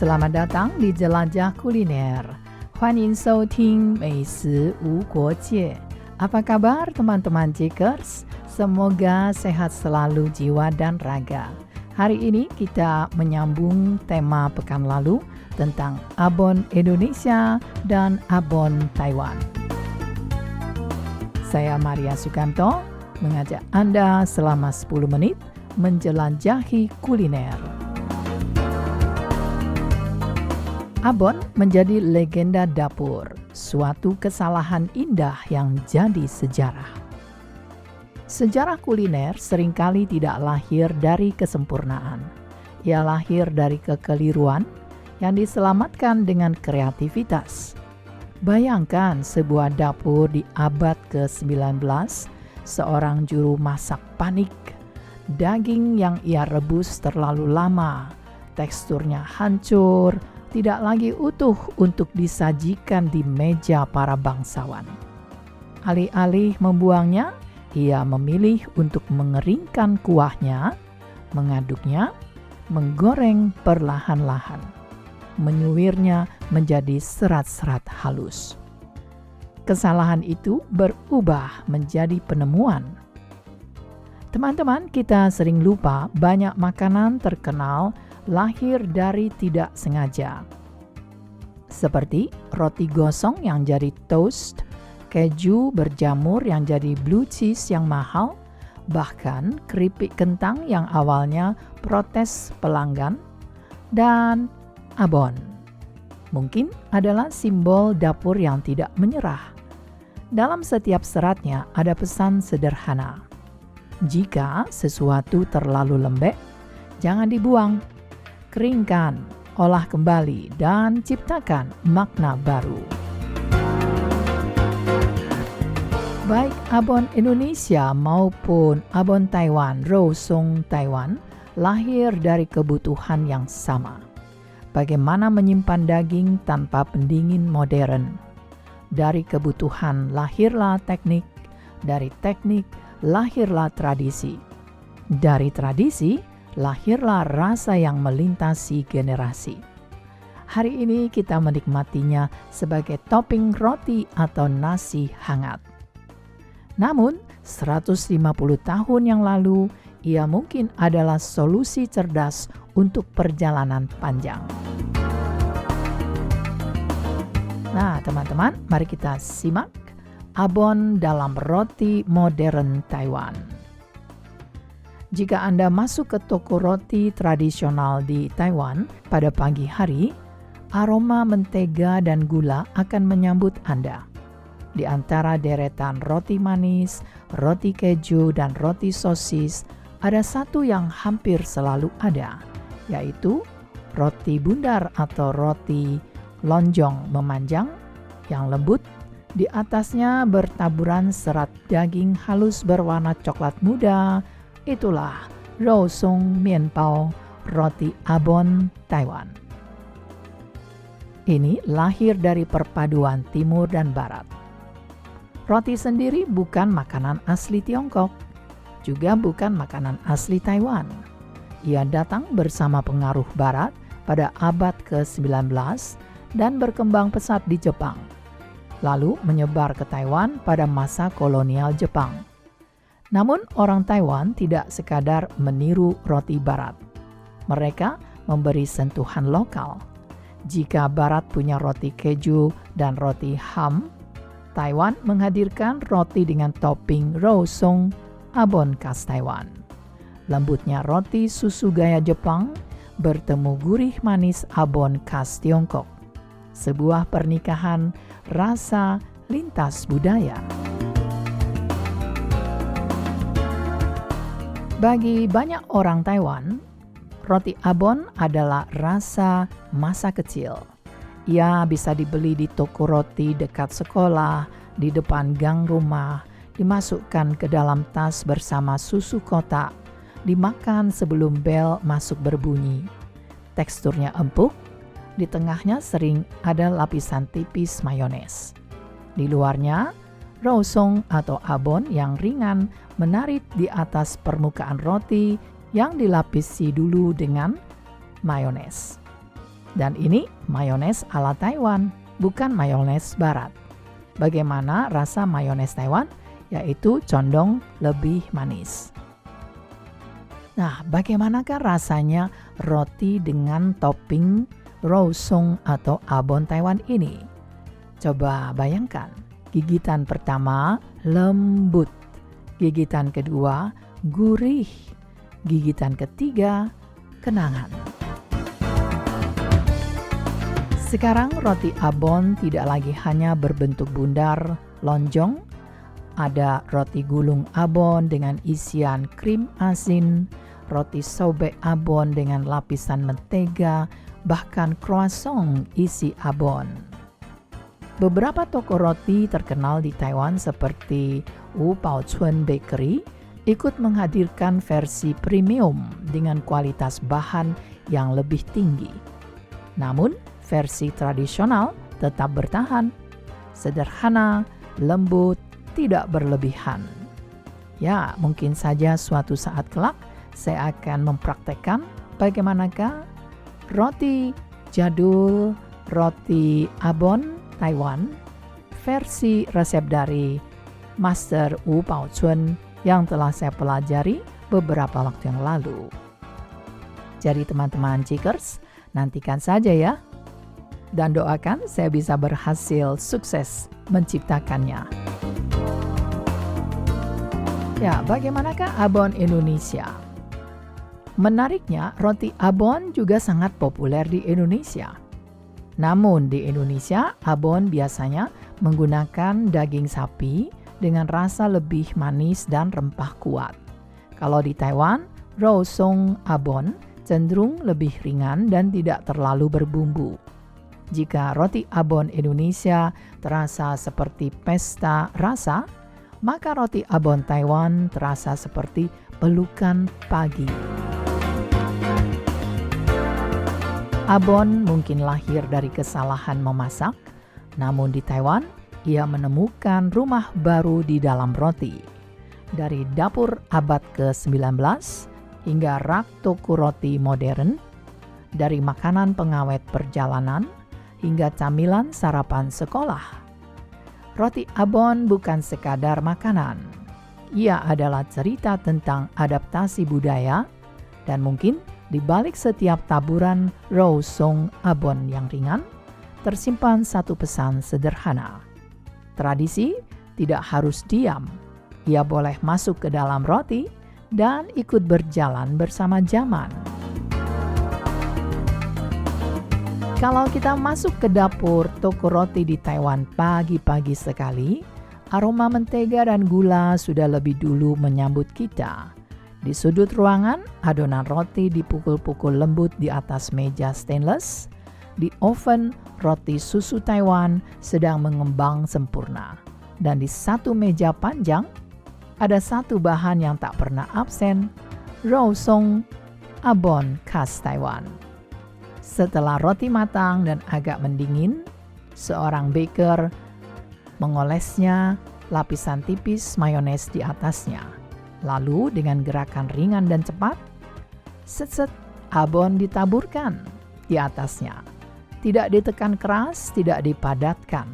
Selamat datang di Jelajah Kuliner. 欢迎收听美食无国界. Apa kabar teman-teman Jikers? Semoga sehat selalu jiwa dan raga. Hari ini kita menyambung tema pekan lalu tentang abon Indonesia dan abon Taiwan. Saya Maria Sukanto mengajak Anda selama 10 menit menjelajahi kuliner. Abon menjadi legenda dapur, suatu kesalahan indah yang jadi sejarah. Sejarah kuliner seringkali tidak lahir dari kesempurnaan. Ia lahir dari kekeliruan yang diselamatkan dengan kreativitas. Bayangkan sebuah dapur di abad ke-19, seorang juru masak panik. Daging yang ia rebus terlalu lama, teksturnya hancur, tidak lagi utuh untuk disajikan di meja para bangsawan. Alih-alih membuangnya, ia memilih untuk mengeringkan kuahnya, mengaduknya, menggoreng perlahan-lahan, menyuirnya menjadi serat-serat halus. Kesalahan itu berubah menjadi penemuan. Teman-teman, kita sering lupa banyak makanan terkenal lahir dari tidak sengaja. Seperti roti gosong yang jadi toast, keju berjamur yang jadi blue cheese yang mahal, bahkan keripik kentang yang awalnya protes pelanggan, dan abon. Mungkin adalah simbol dapur yang tidak menyerah. Dalam setiap seratnya ada pesan sederhana. Jika sesuatu terlalu lembek, jangan dibuang. Keringkan, olah kembali, dan ciptakan makna baru. Baik abon Indonesia maupun abon Taiwan, Rousong Taiwan, lahir dari kebutuhan yang sama. Bagaimana menyimpan daging tanpa pendingin modern? Dari kebutuhan lahirlah teknik, dari teknik lahirlah tradisi. Dari tradisi lahirlah rasa yang melintasi generasi. Hari ini kita menikmatinya sebagai topping roti atau nasi hangat. Namun, 150 tahun yang lalu, ia mungkin adalah solusi cerdas untuk perjalanan panjang. Nah, teman-teman, mari kita simak abon dalam roti modern Taiwan. Jika Anda masuk ke toko roti tradisional di Taiwan pada pagi hari, aroma mentega dan gula akan menyambut Anda. Di antara deretan roti manis, roti keju, dan roti sosis, ada satu yang hampir selalu ada, yaitu roti bundar atau roti lonjong memanjang yang lembut. Di atasnya bertaburan serat daging halus berwarna coklat muda. Itulah Rousong Mianbao, roti abon Taiwan. Ini lahir dari perpaduan timur dan barat. Roti sendiri bukan makanan asli Tiongkok, juga bukan makanan asli Taiwan. Ia datang bersama pengaruh barat pada abad ke-19 dan berkembang pesat di Jepang, lalu menyebar ke Taiwan pada masa kolonial Jepang. Namun orang Taiwan tidak sekadar meniru roti barat. Mereka memberi sentuhan lokal. Jika barat punya roti keju dan roti ham, Taiwan menghadirkan roti dengan topping Rousong, abon khas Taiwan. Lembutnya roti susu gaya Jepang bertemu gurih manis abon khas Tiongkok. Sebuah pernikahan rasa lintas budaya. Bagi banyak orang Taiwan, roti abon adalah rasa masa kecil. Ia bisa dibeli di toko roti dekat sekolah, di depan gang rumah, dimasukkan ke dalam tas bersama susu kotak, dimakan sebelum bel masuk berbunyi. Teksturnya empuk, di tengahnya sering ada lapisan tipis mayones. Di luarnya, Rousong atau abon yang ringan menarik di atas permukaan roti yang dilapisi dulu dengan mayones. Dan ini mayones ala Taiwan, bukan mayones barat. Bagaimana rasa mayones Taiwan? Yaitu condong lebih manis. Nah, bagaimanakah rasanya roti dengan topping rousong atau abon Taiwan ini? Coba bayangkan, gigitan pertama lembut, gigitan kedua gurih, gigitan ketiga kenangan. Sekarang roti abon tidak lagi hanya berbentuk bundar, lonjong. Ada roti gulung abon dengan isian krim asin, roti sobek abon dengan lapisan mentega, bahkan croissant isi abon. Beberapa toko roti terkenal di Taiwan seperti Wu Bao Chun Bakery ikut menghadirkan versi premium dengan kualitas bahan yang lebih tinggi. Namun, versi tradisional tetap bertahan, sederhana, lembut, tidak berlebihan. Ya, mungkin saja suatu saat kelak saya akan mempraktekkan bagaimanakah roti jadul, roti abon Taiwan, versi resep dari Master Wu Bao Chun yang telah saya pelajari beberapa waktu yang lalu. Jadi teman-teman Cikers, nantikan saja ya. Dan doakan saya bisa berhasil sukses menciptakannya. Ya, bagaimanakah abon Indonesia? Menariknya, roti abon juga sangat populer di Indonesia. Namun di Indonesia, abon biasanya menggunakan daging sapi dengan rasa lebih manis dan rempah kuat. Kalau di Taiwan, rousong abon cenderung lebih ringan dan tidak terlalu berbumbu. Jika roti abon Indonesia terasa seperti pesta rasa, maka roti abon Taiwan terasa seperti pelukan pagi. Abon mungkin lahir dari kesalahan memasak, namun di Taiwan, ia menemukan rumah baru di dalam roti. Dari dapur abad ke-19 hingga rak toko roti modern, dari makanan pengawet perjalanan hingga camilan sarapan sekolah. Roti abon bukan sekadar makanan. Ia adalah cerita tentang adaptasi budaya dan mungkin di balik setiap taburan rousong abon yang ringan, tersimpan satu pesan sederhana. Tradisi tidak harus diam. Ia boleh masuk ke dalam roti dan ikut berjalan bersama zaman. Kalau kita masuk ke dapur toko roti di Taiwan pagi-pagi sekali, aroma mentega dan gula sudah lebih dulu menyambut kita. Di sudut ruangan, adonan roti dipukul-pukul lembut di atas meja stainless. Di oven, roti susu Taiwan sedang mengembang sempurna. Dan di satu meja panjang, ada satu bahan yang tak pernah absen, rousong abon khas Taiwan. Setelah roti matang dan agak mendingin, seorang baker mengolesnya lapisan tipis mayones di atasnya. Lalu dengan gerakan ringan dan cepat, set-set abon ditaburkan di atasnya. Tidak ditekan keras, tidak dipadatkan.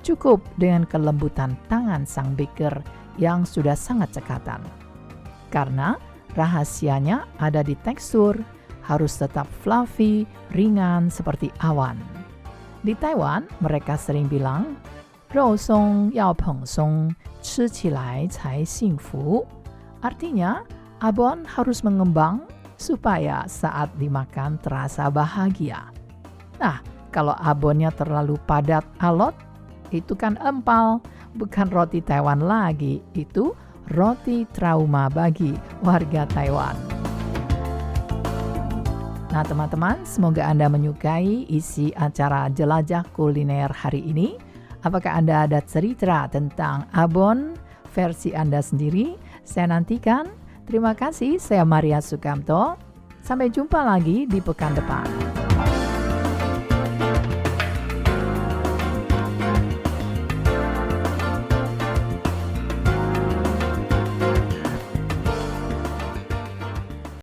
Cukup dengan kelembutan tangan sang baker yang sudah sangat cekatan. Karena rahasianya ada di tekstur, harus tetap fluffy, ringan seperti awan. Di Taiwan, mereka sering bilang, 肉松要蓬松，吃起来才幸福. Artinya, abon harus mengembang supaya saat dimakan terasa bahagia. Nah, kalau abonnya terlalu padat alot, itu kan empal, bukan roti Taiwan lagi, itu roti trauma bagi warga Taiwan. Nah teman-teman, semoga Anda menyukai isi acara Jelajah Kuliner hari ini. Apakah Anda ada cerita tentang abon versi Anda sendiri? Saya nantikan. Terima kasih, saya Maria Sukamto. Sampai jumpa lagi di pekan depan.